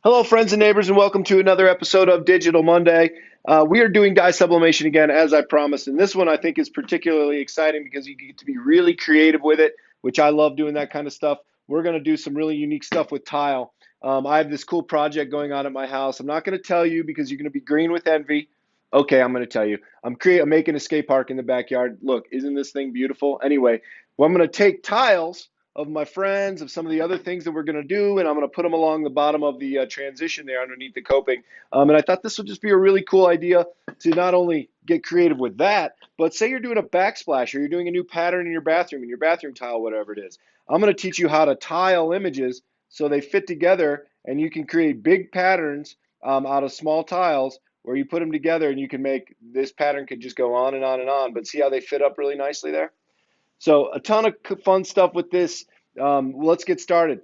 Hello, friends and neighbors, and welcome to another episode of Digital Monday. We are doing dye sublimation again, as I promised, and this one I think is particularly exciting because you get to be really creative with it, which I love doing that kind of stuff. We're going to do some really unique stuff with tile. I have this cool project going on at my house. I'm not going to tell you because you're going to be green with envy. Okay, I'm going to tell you. I'm making a skate park in the backyard. Look, isn't this thing beautiful? Anyway, well, I'm going to take tiles of my friends, of some of the other things that we're going to do, and I'm going to put them along the bottom of the transition there underneath the coping. And I thought this would just be a really cool idea to not only get creative with that, but say you're doing a backsplash or you're doing a new pattern in your bathroom tile, whatever it is. I'm going to teach you how to tile images so they fit together, and you can create big patterns out of small tiles where you put them together, and you can make this pattern could just go on and on and on. But see how they fit up really nicely there? So a ton of fun stuff with this. Let's get started.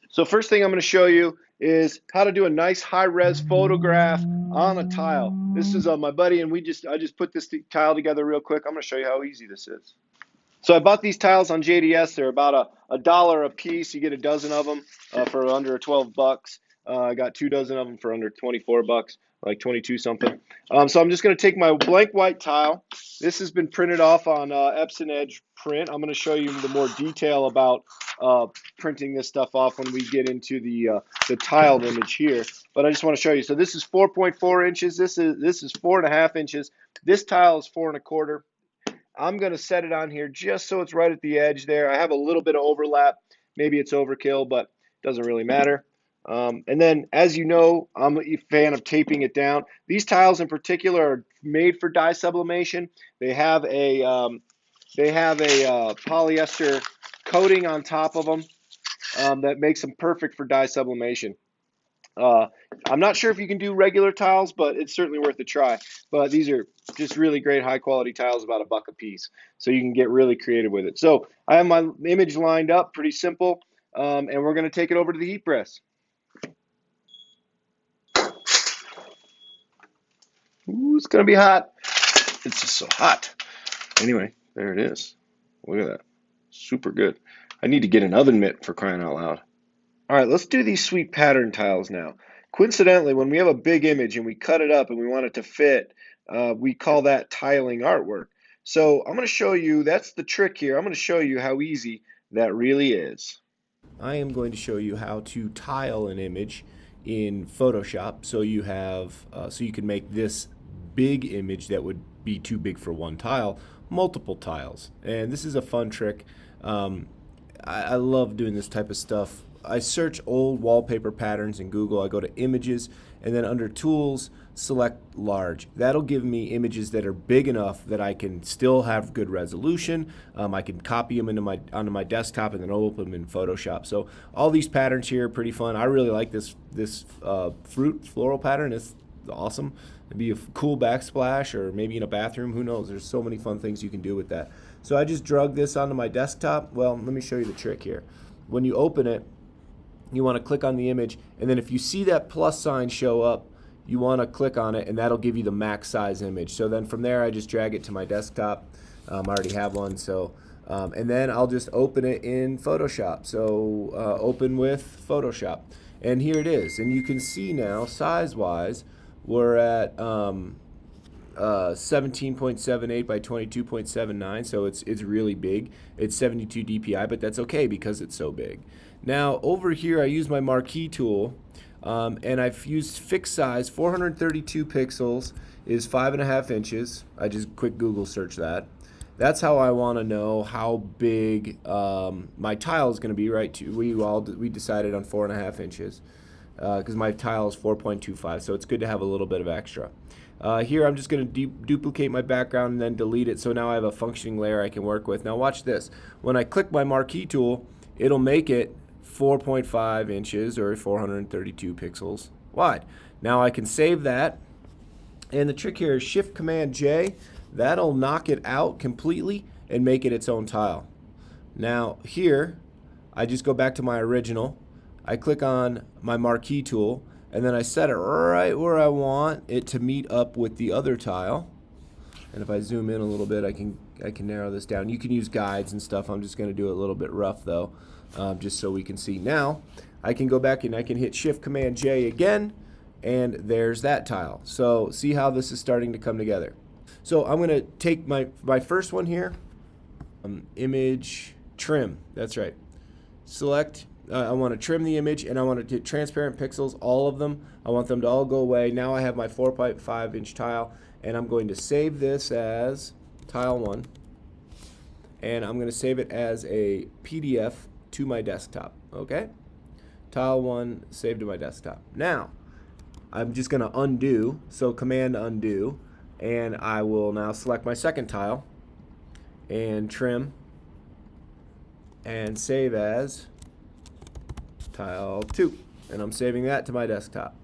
So first thing I'm going to show you is how to do a nice high-res photograph on a tile. This is my buddy, and I just put this tile together real quick. I'm going to show you how easy this is. So I bought these tiles on JDS. They're about a dollar a piece. You get a dozen of them for under 12 bucks. I got 2 dozen of them for under 24 bucks, like 22 something. So I'm just going to take my blank white tile. This has been printed off on Epson Edge print. I'm going to show you the more detail about printing this stuff off when we get into the tiled image here. But I just want to show you. So this is 4.4 inches. This is 4.5 inches. This tile is 4 1/4. I'm going to set it on here just so it's right at the edge there. I have a little bit of overlap. Maybe it's overkill, but it doesn't really matter. And then, as you know, I'm a fan of taping it down. These tiles in particular are made for dye sublimation. They have a polyester coating on top of them that makes them perfect for dye sublimation. I'm not sure if you can do regular tiles, but it's certainly worth a try. But these are just really great high quality tiles, about $1 a piece. So you can get really creative with it. So I have my image lined up, pretty simple. And we're going to take it over to the heat press. Ooh, it's going to be hot. It's just so hot. Anyway, there it is. Look at that. Super good. I need to get an oven mitt for crying out loud. All right, let's do these sweet pattern tiles now. Coincidentally, when we have a big image and we cut it up and we want it to fit, we call that tiling artwork. So I'm going to show you, that's the trick here. I'm going to show you how easy that really is. I am going to show you how to tile an image in Photoshop so you can make this big image that would be too big for one tile, multiple tiles. And this is a fun trick. I love doing this type of stuff. I search old wallpaper patterns in Google. I go to images, and then under tools, select large. That'll give me images that are big enough that I can still have good resolution. I can copy them onto my desktop and then open them in Photoshop. So all these patterns here are pretty fun. I really like this fruit floral pattern. It's awesome. It'd be a cool backsplash, or maybe in a bathroom. Who knows? There's so many fun things you can do with that. So I just drug this onto my desktop. Well, let me show you the trick here. When you open it, you want to click on the image, and then if you see that plus sign show up, you want to click on it, and that'll give you the max size image. So then from there, I just drag it to my desktop. I already have one, so and then I'll just open it in Photoshop. So open with Photoshop, and here it is. And you can see now, size-wise, we're at 17.78 by 22.79, so it's really big. It's 72 dpi, but that's okay because it's so big. Now over here I use my marquee tool, and I've used fixed size. 432 pixels is 5.5 inches. I just quick Google search that. That's how I want to know how big my tile is going to be. Right? We decided on 4.5 inches because my tile is 4.25, so it's good to have a little bit of extra. Here I'm just going to duplicate my background and then delete it, so now I have a functioning layer I can work with. Now watch this. When I click my marquee tool, it'll make it 4.5 inches or 432 pixels wide. Now I can save that, and the trick here is Shift Command J. That'll knock it out completely and make it its own tile. Now here I just go back to my original. I click on my marquee tool, and then I set it right where I want it to meet up with the other tile. And if I zoom in a little bit, I can narrow this down. You can use guides and stuff. I'm just going to do it a little bit rough though, just so we can see. Now I can go back and I can hit Shift Command J again, and there's that tile. So see how this is starting to come together. So I'm going to take my first one here, image trim, that's right. Select, I want to trim the image, and I want to do transparent pixels, all of them. I want them to all go away. Now I have my 4.5 inch tile, and I'm going to save this as tile 1, and I'm going to save it as a PDF to my desktop. Okay, tile 1 saved to my desktop. Now I'm just going to undo, so Command undo, and I will now select my second tile and trim and save as tile 2, and I'm saving that to my desktop.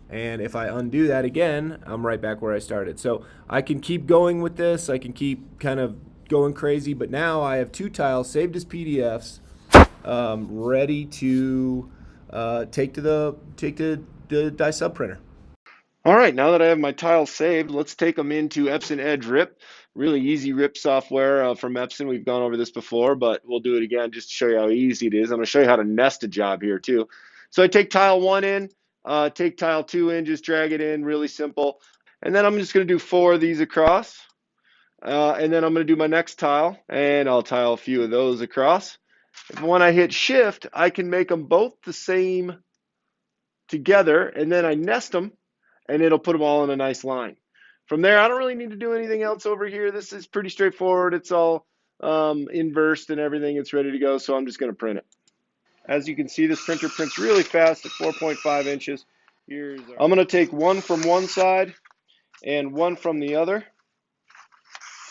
And if I undo that again, I'm right back where I started. So I can keep going with this, I can keep kind of going crazy, but now I have 2 tiles saved as PDFs, ready to take to the dye sub printer. All right, now that I have my tiles saved, let's take them into Epson Edge RIP. Really easy RIP software from Epson. We've gone over this before, but we'll do it again just to show you how easy it is. I'm going to show you how to nest a job here too. So I take tile 1 in, take tile 2 in, just drag it in, really simple. And then I'm just going to do 4 of these across. And then I'm going to do my next tile, and I'll tile a few of those across. And when I hit Shift, I can make them both the same together, and then I nest them, and it'll put them all in a nice line. From there, I don't really need to do anything else over here. This is pretty straightforward. It's all inversed and everything. It's ready to go, so I'm just going to print it. As you can see, this printer prints really fast at 4.5 inches. I'm going to take one from one side and one from the other.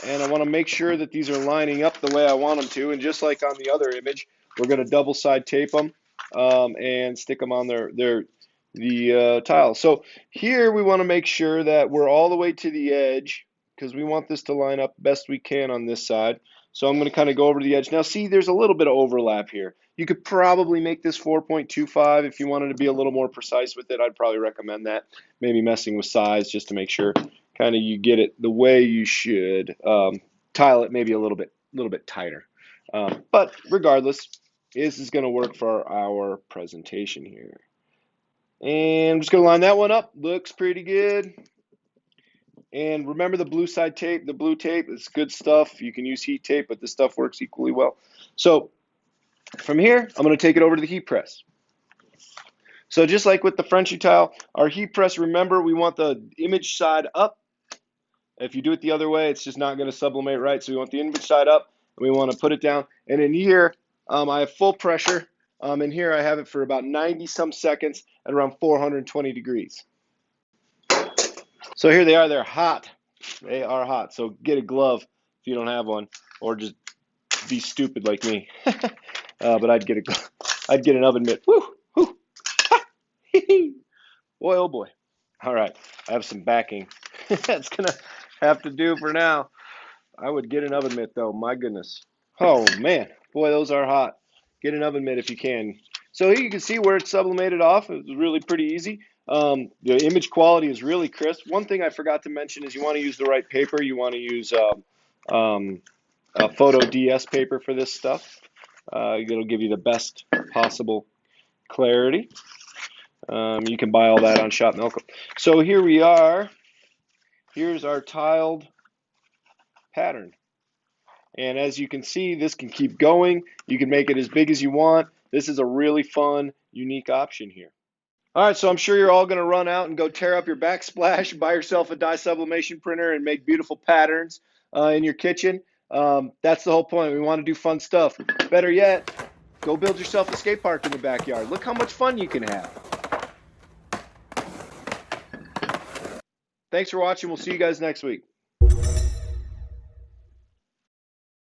And I want to make sure that these are lining up the way I want them to. And just like on the other image, we're going to double side tape them and stick them on the tile. So here we want to make sure that we're all the way to the edge, because we want this to line up best we can on this side. So I'm going to kind of go over to the edge. Now see, there's a little bit of overlap here. You could probably make this 4.25 if you wanted to be a little more precise with it. I'd probably recommend that. Maybe messing with size just to make sure kind of you get it the way you should. Tile it maybe a little bit tighter. But regardless, this is going to work for our presentation here. And I'm just going to line that one up. Looks pretty good. And remember the blue side tape, the blue tape, it's good stuff. You can use heat tape, but this stuff works equally well. So from here, I'm going to take it over to the heat press. So just like with the Frenchy tile, our heat press, remember we want the image side up. If you do it the other way, it's just not going to sublimate right. So we want the image side up, and we want to put it down. And in here, I have full pressure. In here, I have it for about 90-some seconds at around 420 degrees. So here they are. They're hot. They are hot. So get a glove if you don't have one, or just be stupid like me. But I'd get an oven mitt. Woo, woo. Boy, oh boy. All right, I have some backing. That's gonna have to do for now. I would get an oven mitt though. My goodness. Oh man, boy, those are hot. Get an oven mitt if you can. So here you can see where it's sublimated off. It was really pretty easy. The image quality is really crisp. One thing I forgot to mention is you want to use the right paper. You want to use a photo DS paper for this stuff. It'll give you the best possible clarity. You can buy all that on Shop Melco. So here we are. Here's our tiled pattern. And as you can see, this can keep going. You can make it as big as you want. This is a really fun, unique option here. All right, so I'm sure you're all going to run out and go tear up your backsplash, buy yourself a dye sublimation printer, and make beautiful patterns in your kitchen. That's the whole point. We want to do fun stuff. Better yet, go build yourself a skate park in the backyard. Look how much fun you can have. Thanks for watching. We'll see you guys next week.